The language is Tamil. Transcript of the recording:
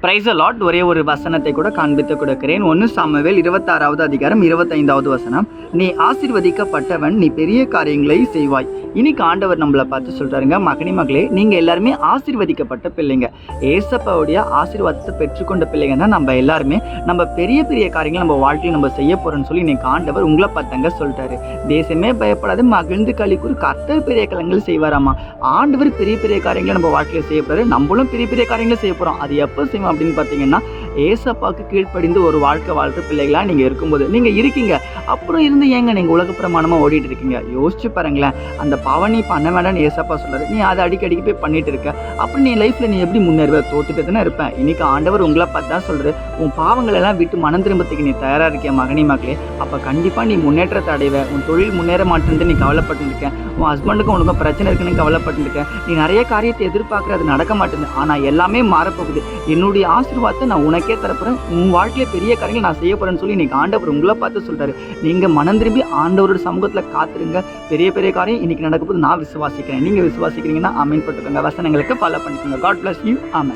Price Lord. ஒரே ஒரு வசனத்தை கூட காண்பித்து கொடுக்கிறேன். 1 சாமுவேல் 26வது அதிகாரம் 25வது வசனம். நீ ஆசீர்வதிக்கப்பட்டவன், நீ பெரிய காரியங்களை செய்வாய். இன்னைக்கு ஆண்டவர் நம்மளை பார்த்து சொல்றாருங்க, மகனி மகளே, நீங்க எல்லாருமே ஆசீர்வதிக்கப்பட்ட பிள்ளைங்க. ஏசப்பாவுடைய ஆசீர்வாதத்தை பெற்றுக்கொண்ட பிள்ளைங்க தான் நம்ம எல்லாருமே. நம்ம பெரிய பெரிய காரியங்களை நம்ம வாழ்க்கையில் நம்ம செய்ய போறோம்னு சொல்லி இன்னைக்கு ஆண்டவர் உங்களை பார்த்தாங்க சொல்றாரு. தேசமே பயப்படாது, மகிழ்ந்து களிக்கூர், கர்த்தர் பெரிய காரியங்கள் செய்வாராமா. ஆண்டவர் பெரிய பெரிய காரியங்களை நம்ம வாழ்க்கையில் செய்ய போறாரு. நம்மளும் பெரிய பெரிய காரியங்களை செய்ய போறோம். அது எப்போ செய்வோம் அப்படின்னு பார்த்தீங்கன்னா, ஏசப்பாவுக்கு கீழ்ப்படிந்து ஒரு வாழ்க்கை வாழ்ற பிள்ளைகளா நீங்க இருக்கும்போது நீங்க இருக்கீங்க. அப்புறம் இருந்து ஏங்க நீங்க உலக பிரமாணமா ஓடிட்டு இருக்கீங்க? யோசிச்சு பாருங்களேன். அந்த பாவம் நீ பண்ண வேண்டாம்னு ஏசப்பா சொல்றாரு, நீ அதை அடிக்கடிக்கு போய் பண்ணிட்டு இருக்க. அப்படி நீ லைஃப்ல நீ எப்படி முன்னேறுவ? தோத்துட்டு தானே இருப்பேன். இன்னைக்கு ஆண்டவர் உங்களை பார்த்து தான் சொல்றாரு, உன் பாவங்கள் எல்லாம் விட்டு மனம் திரும்பத்துக்கு நீ தயாரா இருக்கிய மகனி மகளே, அப்ப கண்டிப்பா நீ முன்னேற்றத்தை அடைவ. உன் தொழில் முன்னேற மாட்டேன்னு நீ கவலைப்பட்டு இருக்க. உன் ஹஸ்பண்டுக்கும் உனக்கும் பிரச்சனை இருக்குன்னு கவலைப்பட்டு இருக்க. நீ நிறைய காரியத்தை எதிர்பார்க்குற, அது நடக்க மாட்டேங்குது. ஆனா எல்லாமே மாறப்போகுது. என்னுடைய ஆசீர்வாதத்தை நான் உனக்கே தரப்போறேன். உன் வாழ்க்கையில பெரிய காரியங்கள் நான் செய்ய போறேன்னு சொல்லி இன்னைக்கு ஆண்டவர் உங்களை பார்த்து சொல்றாரு. நீங்க மனம் திரும்பி ஆண்டவரோட சமூகத்துல காத்துருங்க. பெரிய பெரிய காரியம் இன்னைக்கு நடக்க போது நான் விசுவாசிக்கிறேன். நீங்க விசுவாசிக்கிறீங்கன்னா ஆமென் போட்டுக்கோங்க. வசனங்களுக்கு ஃபாலோ பண்ணிக்கோங்க. God bless you. ஆமென்.